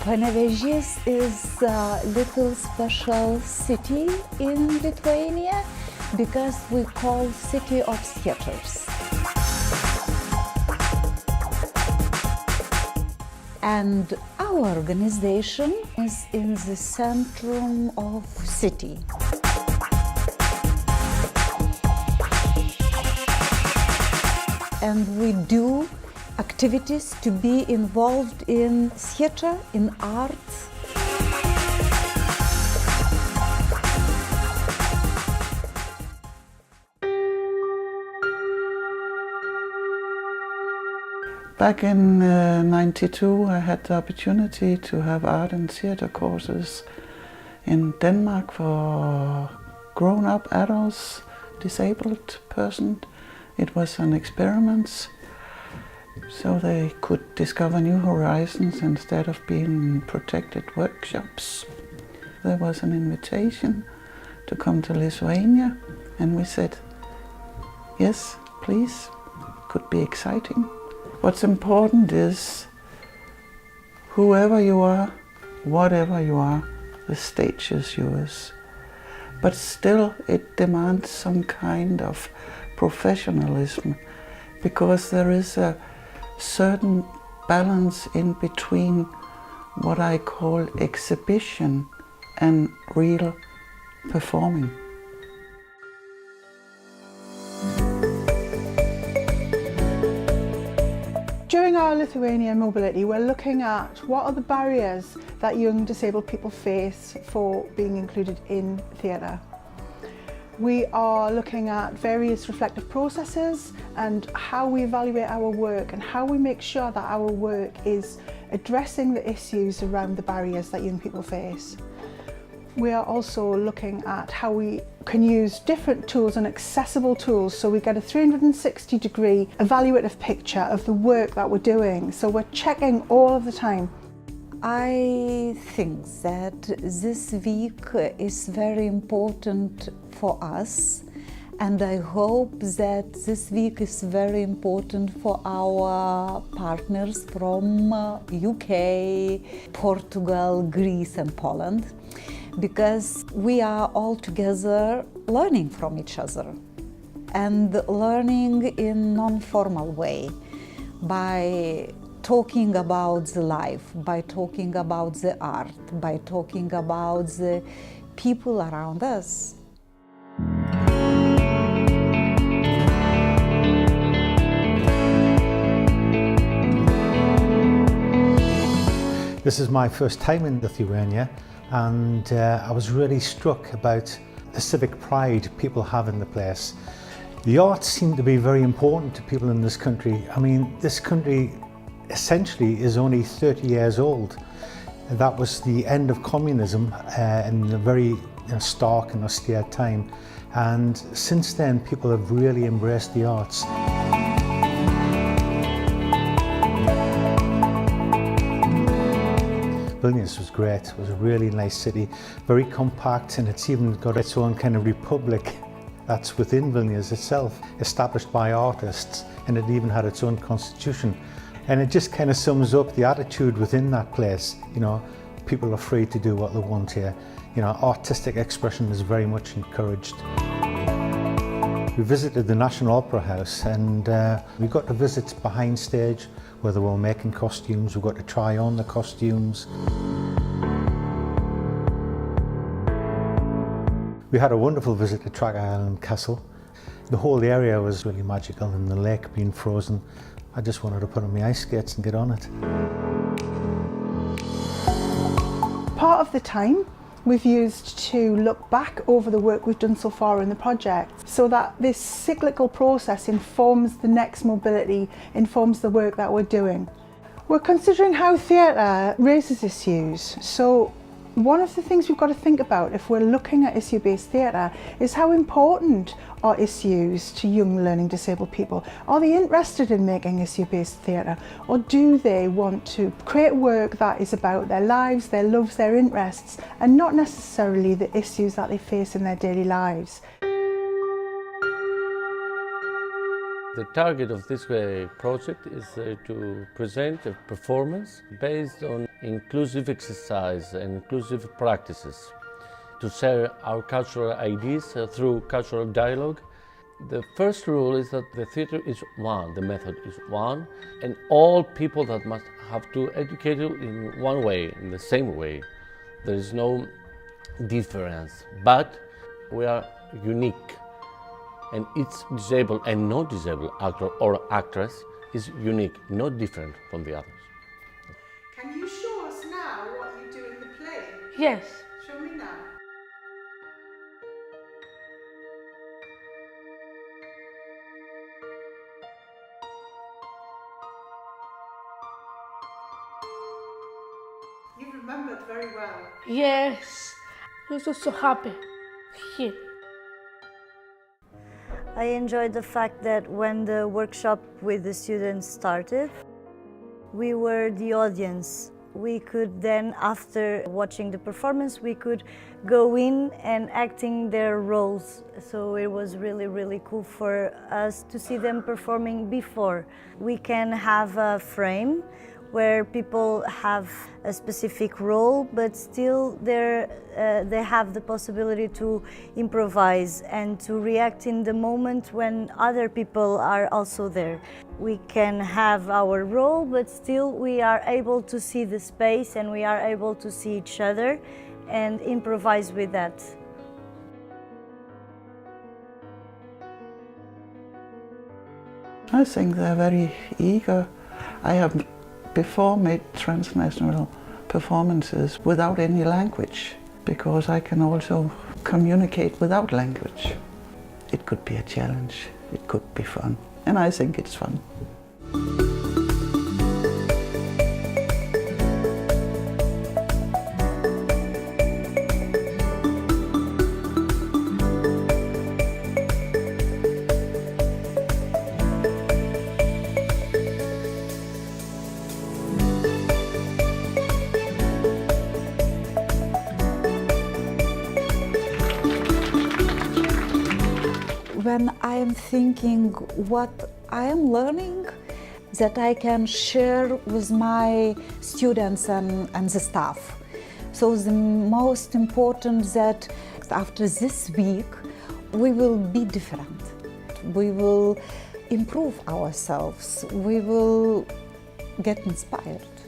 Panevėžys is a little special city in Lithuania because we call city of theaters. And our organization is in the centrum of city. And we do activities to be involved in theater, in art. Back in '92, I had the opportunity to have art and theater courses in Denmark for grown-up adults, disabled persons. It was an experiment, so they could discover new horizons instead of being in protected workshops. There was an invitation to come to Lithuania, and we said, yes, please, could be exciting. What's important is, whoever you are, whatever you are, the stage is yours. But still it demands some kind of professionalism, because there is a certain balance in between what I call exhibition and real performing. During our Lithuania mobility, we're looking at what are the barriers that young disabled people face for being included in theatre. We are looking at various reflective processes and how we evaluate our work and how we make sure that our work is addressing the issues around the barriers that young people face. We are also looking at how we can use different tools and accessible tools so we get a 360-degree evaluative picture of the work that we're doing. So we're checking all of the time. I think that this week is very important for us, and I hope that this week is very important for our partners from UK, Portugal, Greece and Poland, because we are all together learning from each other and learning in non-formal way by talking about the life, by talking about the art, by talking about the people around us. This is my first time in Lithuania, and I was really struck about the civic pride people have in the place. The arts seem to be very important to people in this country. I mean, this country essentially is only 30 years old. That was the end of communism in a very stark and austere time. And since then, people have really embraced the arts. Vilnius was great. It was a really nice city, very compact, and it's even got its own kind of republic that's within Vilnius itself, established by artists, and it even had its own constitution. And it just kind of sums up the attitude within that place. You know, people are free to do what they want here. You know, artistic expression is very much encouraged. We visited the National Opera House, and we got to visit behind stage where they were making costumes. We got to try on the costumes. We had a wonderful visit to R.E.A.L Castle. The whole area was really magical, and the lake being frozen. I just wanted to put on my ice skates and get on it. Part of the time we've used to look back over the work we've done so far in the project, so that this cyclical process informs the next mobility, informs the work that we're doing. We're considering how theatre raises issues. So one of the things we've got to think about if we're looking at issue-based theatre is how important are issues to young learning disabled people? Are they interested in making issue-based theatre, or do they want to create work that is about their lives, their loves, their interests, and not necessarily the issues that they face in their daily lives? The target of this project is to present a performance based on inclusive exercise and inclusive practices, to share our cultural ideas through cultural dialogue. The first rule is that the theatre is one, the method is one, and all people that must have to educate you in one way, in the same way. There is no difference, but we are unique. And each disabled and not disabled actor or actress is unique, not different from the others. Can you show us now what you do in the play? Yes. Show me now. You remembered very well. Yes. I was so happy. Here. I enjoyed the fact that when the workshop with the students started, we were the audience. We could then, after watching the performance, we could go in and acting their roles. So it was really, really cool for us to see them performing before. We can have a frame where people have a specific role, but still they have the possibility to improvise and to react in the moment when other people are also there. We can have our role, but still we are able to see the space and we are able to see each other and improvise with that. I think they're very eager. I have before made transnational performances without any language, because I can also communicate without language. It could be a challenge, it could be fun, and I think it's fun. When I am thinking what I am learning, that I can share with my students and the staff. So the most important that after this week, we will be different. We will improve ourselves. We will get inspired.